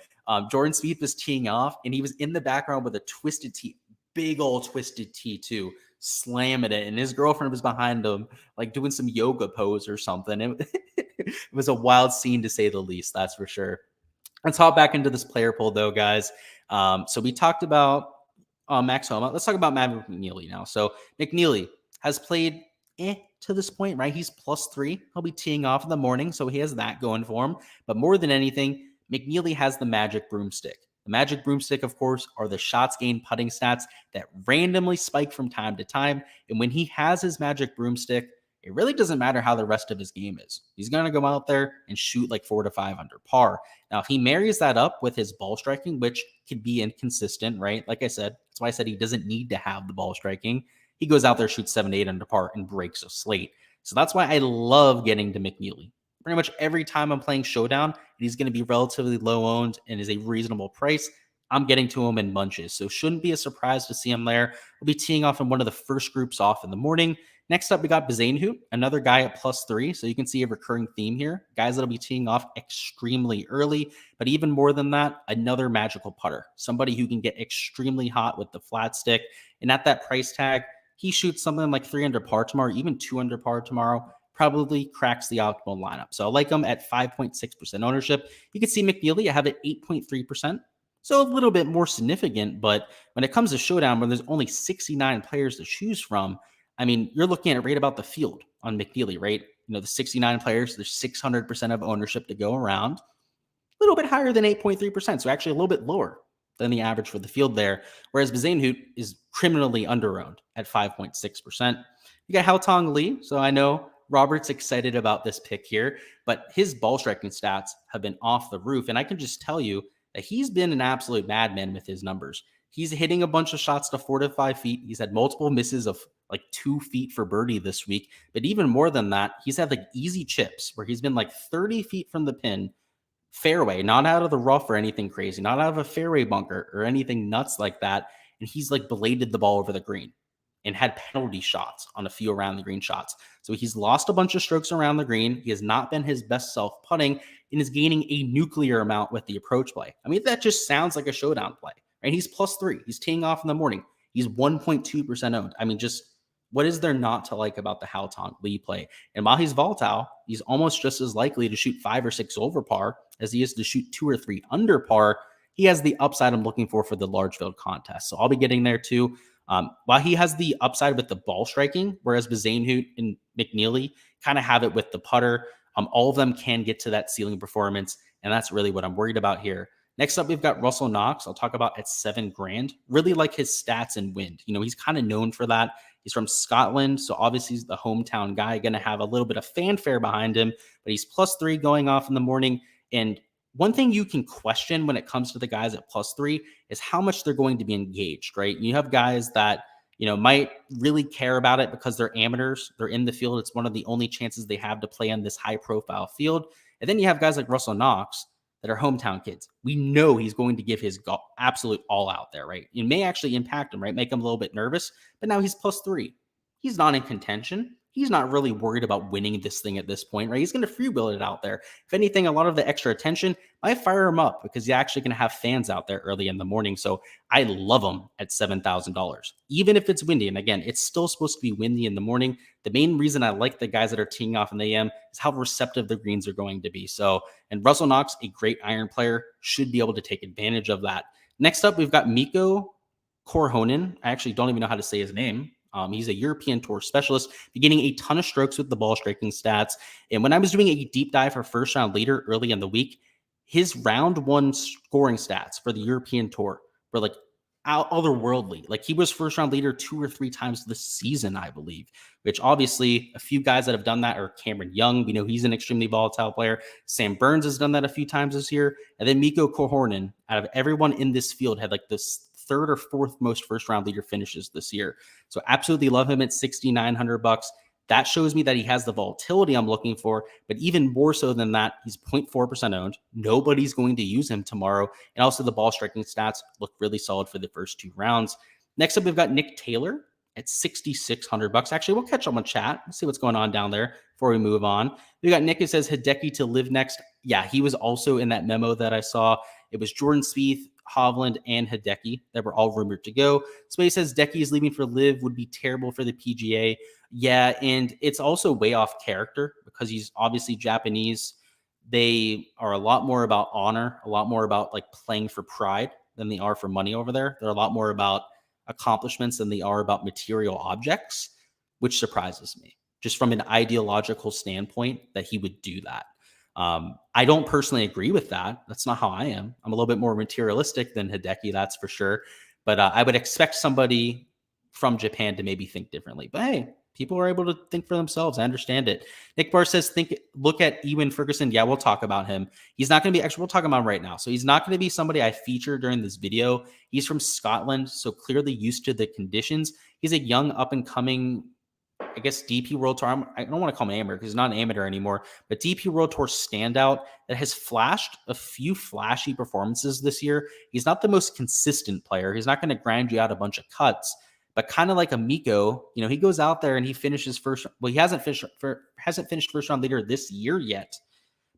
Jordan Spieth was teeing off, and he was in the background with a twisted tee, big old twisted tee too, slamming it. And his girlfriend was behind him, like doing some yoga pose or something. It was a wild scene to say the least, that's for sure. Let's hop back into this player poll, though, guys. So we talked about Max Homa. Let's talk about Mcneely now. So Mcneely has played to this point, right? He's +3. He'll be teeing off in the morning, so he has that going for him. But more than anything, Mcneely has the magic broomstick. The magic broomstick, of course, are the shots gained putting stats that randomly spike from time to time. And when he has his magic broomstick, it really doesn't matter how the rest of his game is. He's going to go out there and shoot like 4 to 5 under par. Now, if he marries that up with his ball striking, which could be inconsistent, right? Like I said, that's why I said he doesn't need to have the ball striking. He goes out there, shoots 7 to 8 under par, and breaks a slate. So that's why I love getting to Mcneely. Pretty much every time I'm playing Showdown, and he's going to be relatively low owned and is a reasonable price, I'm getting to him in bunches. So shouldn't be a surprise to see him there. We'll be teeing off in one of the first groups off in the morning. Next up, we got Bazain, another guy at +3. So you can see a recurring theme here. Guys that'll be teeing off extremely early, but even more than that, another magical putter. Somebody who can get extremely hot with the flat stick. And at that price tag, he shoots something like 3 under par tomorrow, even 2 under par tomorrow. Probably cracks the optimal lineup. So I like him at 5.6% ownership. You can see Mcneely, I have it 8.3%. So a little bit more significant, but when it comes to Showdown, where there's only 69 players to choose from, I mean, you're looking at right about the field on Mcneely, right? You know, the 69 players, there's 600% of ownership to go around. A little bit higher than 8.3%, so actually a little bit lower than the average for the field there, whereas Bazain is criminally under-owned at 5.6%. You got Haotong Li, so I know Robert's excited about this pick here, but his ball striking stats have been off the roof, and I can just tell you that he's been an absolute madman with his numbers. He's hitting a bunch of shots to 4 to 5 feet. He's had multiple misses of like 2 feet for birdie this week, but even more than that, he's had like easy chips where he's been like 30 feet from the pin, fairway, not out of the rough or anything crazy, not out of a fairway bunker or anything nuts like that, and he's like bladed the ball over the green and had penalty shots on a few around the green shots. So he's lost a bunch of strokes around the green. He has not been his best self putting and is gaining a nuclear amount with the approach play. I mean, that just sounds like a Showdown play, right? He's +3. He's teeing off in the morning. He's 1.2% owned. I mean, just what is there not to like about the Haotong Li play? And while he's volatile, he's almost just as likely to shoot 5 or 6 over par as he is to shoot 2 or 3 under par. He has the upside I'm looking for the large field contest. So I'll be getting there too. While he has the upside with the ball striking, whereas Bazain and Mcneely kind of have it with the putter, all of them can get to that ceiling performance, and that's really what I'm worried about here. Next up, we've got Russell Knox. I'll talk about at $7,000. Really like his stats and wind. You know, he's kind of known for that. He's from Scotland, so obviously he's the hometown guy, going to have a little bit of fanfare behind him, but he's +3 going off in the morning. And one thing you can question when it comes to the guys at +3 is how much they're going to be engaged, right? You have guys that, you know, might really care about it because they're amateurs. They're in the field. It's one of the only chances they have to play on this high profile field. And then you have guys like Russell Knox that are hometown kids. We know he's going to give his absolute all out there, right? It may actually impact him, right? Make him a little bit nervous, but now he's +3. He's not in contention. He's not really worried about winning this thing at this point, right? He's going to free will it out there. If anything, a lot of the extra attention might fire him up because he's actually going to have fans out there early in the morning. So I love him at $7,000, even if it's windy. And again, it's still supposed to be windy in the morning. The main reason I like the guys that are teeing off in the AM is how receptive the greens are going to be. So, and Russell Knox, a great iron player, should be able to take advantage of that. Next up, we've got Mikko Korhonen. I actually don't even know how to say his name. He's a European Tour specialist, beginning a ton of strokes with the ball striking stats. And when I was doing a deep dive for first round leader early in the week, his round 1 scoring stats for the European Tour were like otherworldly. Like, he was first round leader 2 or 3 times this season, I believe, which obviously a few guys that have done that are Cameron Young. We know he's an extremely volatile player. Sam Burns has done that a few times this year. And then Mikko Korhonen, out of everyone in this field, had like this third or fourth most first round leader finishes this year. So absolutely love him at $6,900. That shows me that he has the volatility I'm looking for, but even more so than that, he's 0.4% owned. Nobody's going to use him tomorrow. And also the ball striking stats look really solid for the first 2 rounds. Next up, we've got Nick Taylor at $6,600. Actually, we'll catch up on chat. Let's see what's going on down there before we move on. We got Nick who says Hideki to live next. Yeah, he was also in that memo that I saw. It was Jordan Spieth, Hovland, and Hideki that were all rumored to go. So he says Decky is leaving for live, would be terrible for the PGA. Yeah, and it's also way off character because he's obviously Japanese. They are a lot more about honor, a lot more about like playing for pride than they are for money over there. They're a lot more about accomplishments than they are about material objects, which surprises me just from an ideological standpoint that he would do that. I don't personally agree with that. That's not how I am. I'm a little bit more materialistic than Hideki, that's for sure. But I would expect somebody from Japan to maybe think differently. But hey, people are able to think for themselves. I understand it. Nick Barr says, look at Ewan Ferguson. Yeah, we'll talk about him. He's not going to be, actually, we'll talk about him right now. So he's not going to be somebody I feature during this video. He's from Scotland, so clearly used to the conditions. He's a young up and coming, I guess, DP World Tour. I don't want to call him amateur because he's not an amateur anymore, but DP World Tour standout that has flashed a few flashy performances this year. He's not the most consistent player. He's not going to grind you out a bunch of cuts, but kind of like a Miko, he goes out there and he finishes first. Well, he hasn't finished first round leader this year yet,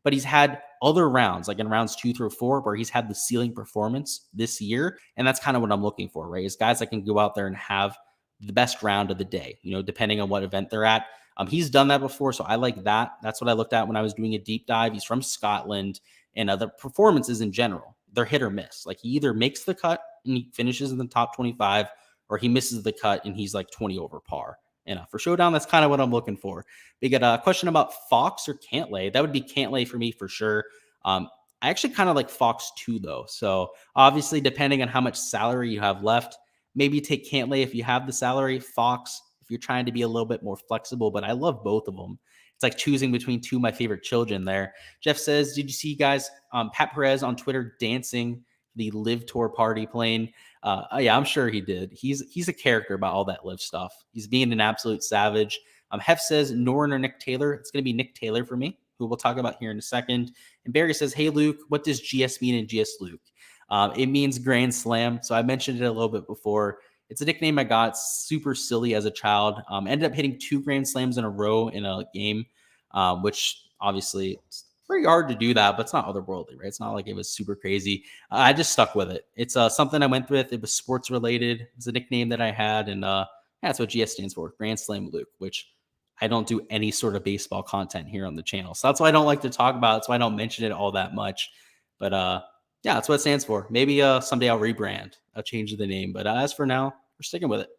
but he's had other rounds, like in rounds 2 through 4, where he's had the ceiling performance this year. And that's kind of what I'm looking for, right? Is guys that can go out there and have the best round of the day, depending on what event they're at. He's done that before, so I like that. That's what I looked at when I was doing a deep dive. He's from Scotland, and other performances in general, they're hit or miss. Like, he either makes the cut and he finishes in the top 25, or he misses the cut and he's like 20 over par. And for Showdown, that's kind of what I'm looking for. We got a question about Fox or Cantlay. That would be Cantlay for me for sure. I actually kind of like Fox too, though. So obviously, depending on how much salary you have left, maybe take Cantlay if you have the salary, Fox if you're trying to be a little bit more flexible, but I love both of them. It's like choosing between 2 of my favorite children there. Jeff says, did you see guys, Pat Perez on Twitter dancing the Live Tour party plane? Yeah, I'm sure he did. He's a character about all that Live stuff. He's being an absolute savage. Hef says, Noren or Nick Taylor. It's going to be Nick Taylor for me, who we'll talk about here in a second. And Barry says, hey, Luke, what does GS mean in Gsluke? It means Grand Slam. So I mentioned it a little bit before. It's a nickname I got super silly as a child. Ended up hitting 2 Grand Slams in a row in a game, which obviously it's pretty hard to do that, but it's not otherworldly, right? It's not like it was super crazy. I just stuck with it. It's something I went with. It was sports related. It's a nickname that I had, and that's what GS stands for, Grand Slam Luke, which I don't do any sort of baseball content here on the channel. So that's why I don't like to talk about it. That's why I don't mention it all that much. But yeah, that's what it stands for. Maybe someday I'll rebrand. I'll change the name. But as for now, we're sticking with it.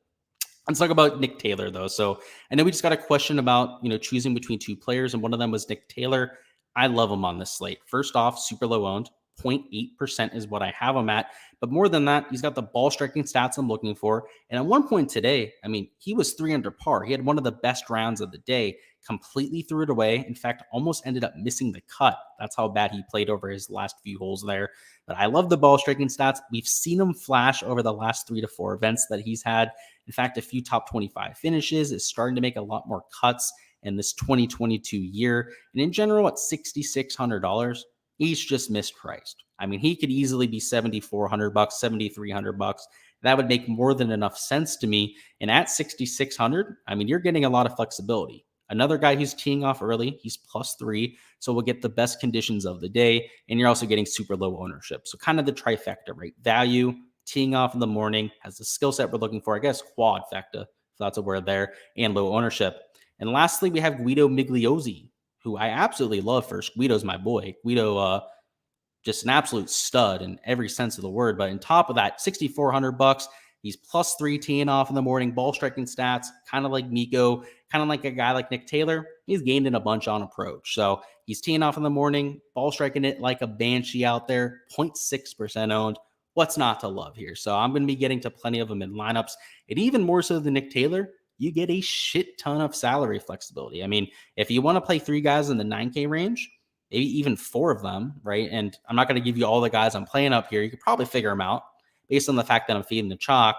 Let's talk about Nick Taylor, though. So I know we just got a question about, choosing between 2 players, and one of them was Nick Taylor. I love him on this slate. First off, super low owned. 0.8% is what I have him at. But more than that, he's got the ball striking stats I'm looking for. And at one point today, he was 3 under par. He had one of the best rounds of the day, completely threw it away. In fact, almost ended up missing the cut. That's how bad he played over his last few holes there. But I love the ball striking stats. We've seen him flash over the last 3 to 4 events that he's had. In fact, a few top 25 finishes, is starting to make a lot more cuts in this 2022 year. And in general, at $6,600, he's just mispriced. He could easily be $7,400, $7,300. That would make more than enough sense to me. And at $6,600, you're getting a lot of flexibility. Another guy who's teeing off early, he's +3, so we'll get the best conditions of the day, and you're also getting super low ownership. So kind of the trifecta, right? Value, teeing off in the morning, has the skill set we're looking for, I guess quadfecta, if that's a word there, and low ownership. And lastly, we have Guido Migliozi, who I absolutely love first. Guido's my boy. Guido, just an absolute stud in every sense of the word. But on top of that, $6,400, he's +3 teeing off in the morning, ball striking stats, kind of like Miko, kind of like a guy like Nick Taylor. He's gained in a bunch on approach. So he's teeing off in the morning, ball striking it like a banshee out there, 0.6% owned, what's not to love here? So I'm going to be getting to plenty of them in lineups. And even more so than Nick Taylor, you get a shit ton of salary flexibility. I mean, if you want to play 3 guys in the 9K range, maybe even 4 of them, right? And I'm not going to give you all the guys I'm playing up here. You could probably figure them out based on the fact that I'm feeding the chalk.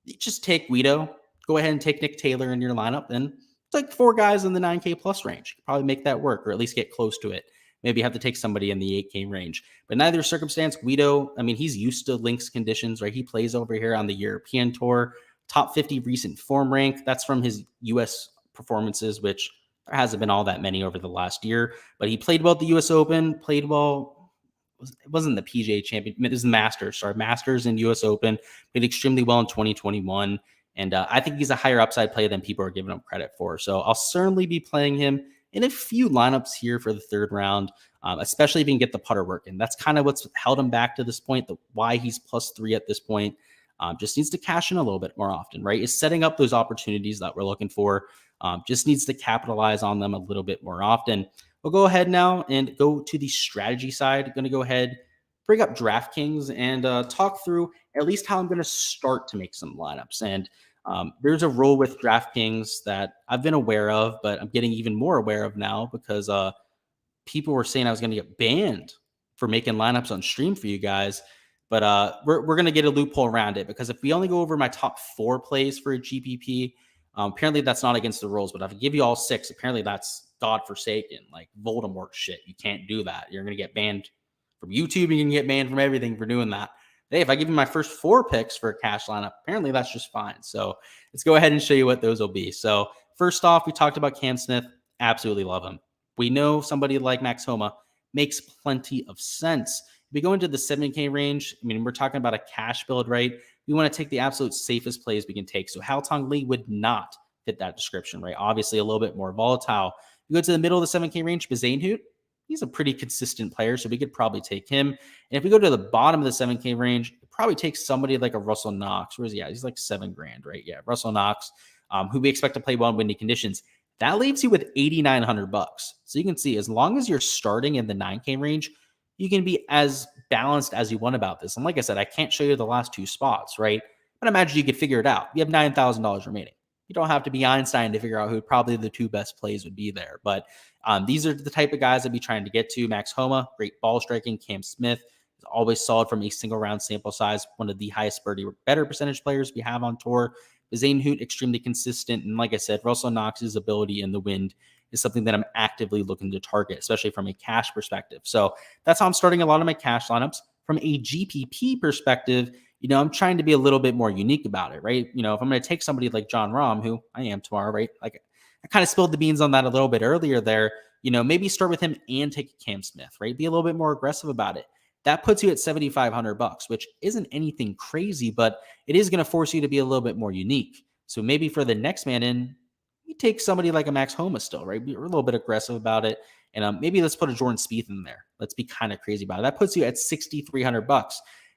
You just take Guido, go ahead and take Nick Taylor in your lineup, and it's like 4 guys in the 9K plus range. You could probably make that work, or at least get close to it. Maybe you have to take somebody in the 8K range. But in either circumstance, Guido, I mean, he's used to links conditions, right? He plays over here on the European tour, top 50 recent form rank. That's from his US performances, which there hasn't been all that many over the last year. But he played well at the US Open, played well. It wasn't the PGA Champion, it was the Masters, Masters and US Open. Played extremely well in 2021. And I think he's a higher upside play than people are giving him credit for. So I'll certainly be playing him in a few lineups here for the third round, especially if you can get the putter working. That's kind of what's held him back to this point, why he's +3 at this point. Just needs to cash in a little bit more often, right? Is setting up those opportunities that we're looking for. Just needs to capitalize on them a little bit more often. We'll go ahead now and go to the strategy side. I'm going to go ahead, bring up Draftkings, and talk through at least how I'm going to start to make some lineups. And there's a rule with Draftkings that I've been aware of, but I'm getting even more aware of now because people were saying I was going to get banned for making lineups on stream for you guys. But we're going to get a loophole around it, because if we only go over my top 4 plays for a GPP, apparently that's not against the rules. But if I give you all 6, apparently that's godforsaken, like Voldemort shit. You can't do that. You're going to get banned from YouTube. You can get banned from everything for doing that. Hey, if I give you my first 4 picks for a cash lineup, apparently that's just fine. So let's go ahead and show you what those will be. So first off, we talked about Cam Smith. Absolutely love him. We know somebody like Max Homa makes plenty of sense. If we go into the 7K range, I mean, we're talking about a cash build, right? We want to take the absolute safest plays we can take. So Hal Tong Lee would not fit that description, right? Obviously, a little bit more volatile. You go to the middle of the 7K range, Bazain, he's a pretty consistent player, so we could probably take him. And if we go to the bottom of the 7K range, it probably takes somebody like a Russell Knox. Where is he at? He's like $7,000, right? Yeah, Russell Knox, who we expect to play well in windy conditions. That leaves you with $8,900. So you can see, as long as you're starting in the 9K range, you can be as balanced as you want about this. And like I said, I can't show you the last 2 spots, right? But imagine you could figure it out. You have $9,000 remaining. You don't have to be Einstein to figure out who probably the 2 best plays would be there. But these are the type of guys I'd be trying to get to. Max Homa, great ball striking. Cam Smith is always solid from a single round sample size. One of the highest birdie better percentage players we have on tour. Bazain, extremely consistent. And like I said, Russell Knox's ability in the wind is something that I'm actively looking to target, especially from a cash perspective. So that's how I'm starting a lot of my cash lineups. From a GPP perspective, I'm trying to be a little bit more unique about it, right? If I'm going to take somebody like John Rahm, who I am tomorrow, right? Like, I kind of spilled the beans on that a little bit earlier there. Maybe start with him and take Cam Smith, right? Be a little bit more aggressive about it. That puts you at $7,500, which isn't anything crazy, but it is going to force you to be a little bit more unique. So maybe for the next man in, you take somebody like a Max Homa still, right? We're a little bit aggressive about it. And maybe let's put a Jordan Spieth in there. Let's be kind of crazy about it. That puts you at $6,300.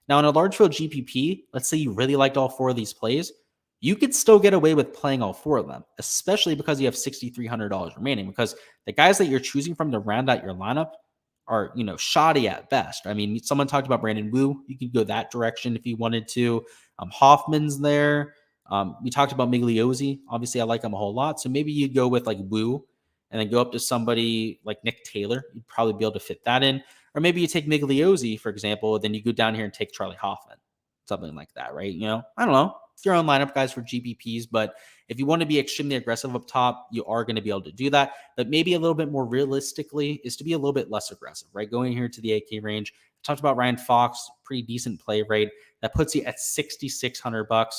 Now, in a large field GPP, let's say you really liked all 4 of these plays, you could still get away with playing all 4 of them, especially because you have $6,300 remaining, because the guys that you're choosing from to round out your lineup are, shoddy at best. I mean, someone talked about Brandon Wu. You could go that direction if you wanted to. Hoffman's there. We talked about Migliozi. Obviously, I like him a whole lot. So maybe you'd go with like Wu and then go up to somebody like Nick Taylor. You'd probably be able to fit that in. Or maybe you take Migliozi, for example, then you go down here and take Charlie Hoffman. Something like that, right? I don't know. It's your own lineup, guys, for GPPs. But if you want to be extremely aggressive up top, you are going to be able to do that. But maybe a little bit more realistically is to be a little bit less aggressive, right? Going here to the 8K range. I talked about Ryan Fox, pretty decent play rate. That puts you at $6,600.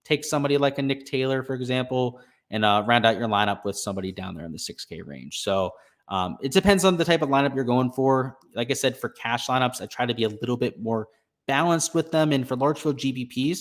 Take somebody like a Nick Taylor, for example, and round out your lineup with somebody down there in the 6K range. So it depends on the type of lineup you're going for. Like I said, for cash lineups, I try to be a little bit more balanced with them. And for large field GPPs,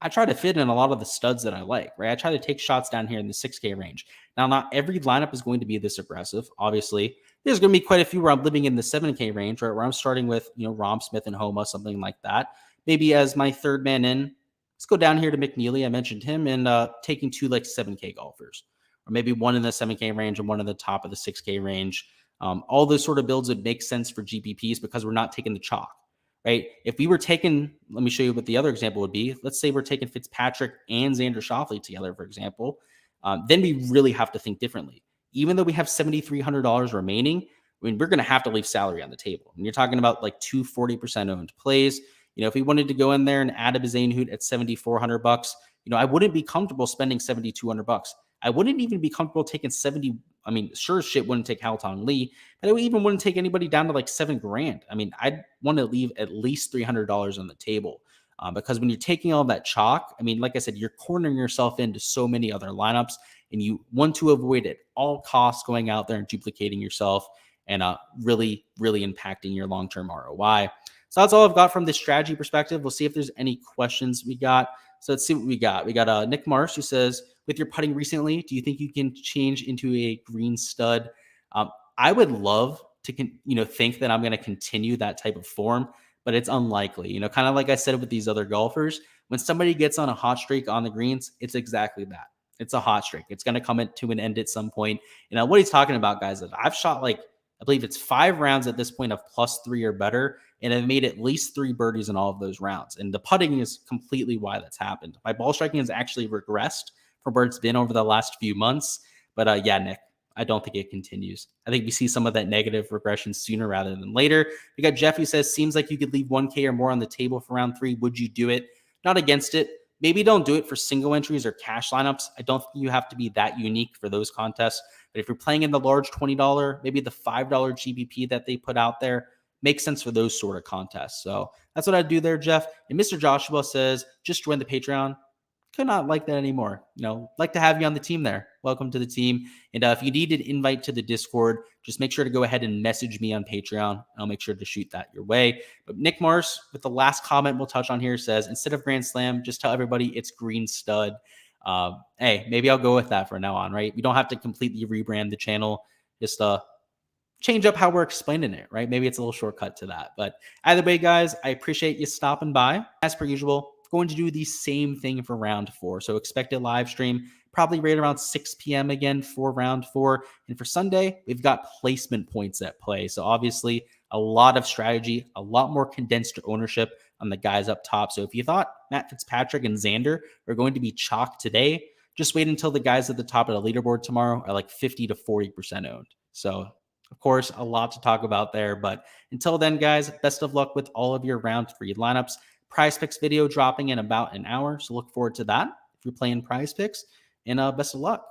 I try to fit in a lot of the studs that I like, right? I try to take shots down here in the 6K range. Now, not every lineup is going to be this aggressive. Obviously, there's going to be quite a few where I'm living in the 7K range, right? Where I'm starting with, Rahm, Smith, and Homa, something like that. Maybe as my third man in, let's go down here to Mcneely. I mentioned him, and taking 2 like 7K golfers, or maybe one in the 7K range and one in the top of the 6K range. All those sort of builds would make sense for GPPs because we're not taking the chalk. right? If we were taking, let me show you what the other example would be. Let's say we're taking Fitzpatrick and Xander Schauffele together, for example. Then we really have to think differently. Even though we have $7,300 remaining, I mean, we're going to have to leave salary on the table. And you're talking about like 240% owned plays. If we wanted to go in there and add a Bazain hoot at $7,400, I wouldn't be comfortable spending $7,200. I wouldn't even be comfortable taking 70. I mean, sure shit wouldn't take Hal Tong Lee, but I even wouldn't take anybody down to like $7,000. I mean, I'd want to leave at least $300 on the table. Because when you're taking all that chalk, I mean, like I said, you're cornering yourself into so many other lineups, and you want to avoid at all costs going out there and duplicating yourself and really, really impacting your long-term ROI. So that's all I've got from this strategy perspective. We'll see if there's any questions we got. So let's see what we got. We got Nick Marsh, who says, with your putting recently, do you think you can change into a green stud? I would love to think that I'm going to continue that type of form, but it's unlikely. Kind of like I said with these other golfers, when somebody gets on a hot streak on the greens, it's exactly that. It's a hot streak. It's going to come to an end at some point. What he's talking about, guys, is I've shot like, I believe it's 5 rounds at this point of +3 or better, and I've made at least 3 birdies in all of those rounds. And the putting is completely why that's happened. My ball striking has actually regressed from where it's been over the last few months. But yeah, Nick, I don't think it continues. I think we see some of that negative regression sooner rather than later. We got Jeff, who says, seems like you could leave 1K or more on the table for round 3. Would you do it? Not against it. Maybe don't do it for single entries or cash lineups. I don't think you have to be that unique for those contests. But if you're playing in the large $20, maybe the $5 GBP that they put out there, makes sense for those sort of contests. So that's what I'd do there, Jeff. And Mr. Joshua says, just join the Patreon. Could not like that anymore. Like to have you on the team there. Welcome to the team. And if you need an invite to the Discord, just make sure to go ahead and message me on Patreon. I'll make sure to shoot that your way. But Nick Mars, with the last comment we'll touch on here, says, instead of Grand Slam, just tell everybody it's green stud. Hey, maybe I'll go with that from now on, right? We don't have to completely rebrand the channel. Just change up how we're explaining it, right? Maybe it's a little shortcut to that. But either way, guys, I appreciate you stopping by. As per usual, going to do the same thing for round 4. So expect a live stream probably right around 6 p.m. again for round 4. And for Sunday, we've got placement points at play. So obviously a lot of strategy, a lot more condensed ownership on the guys up top. So if you thought Matt Fitzpatrick and Xander are going to be chalk today, just wait until the guys at the top of the leaderboard tomorrow are like 50 to 40% owned. So of course, a lot to talk about there. But until then, guys, best of luck with all of your round 3 lineups. Prize Picks video dropping in about an hour, so look forward to that if you're playing Prize Picks, and best of luck.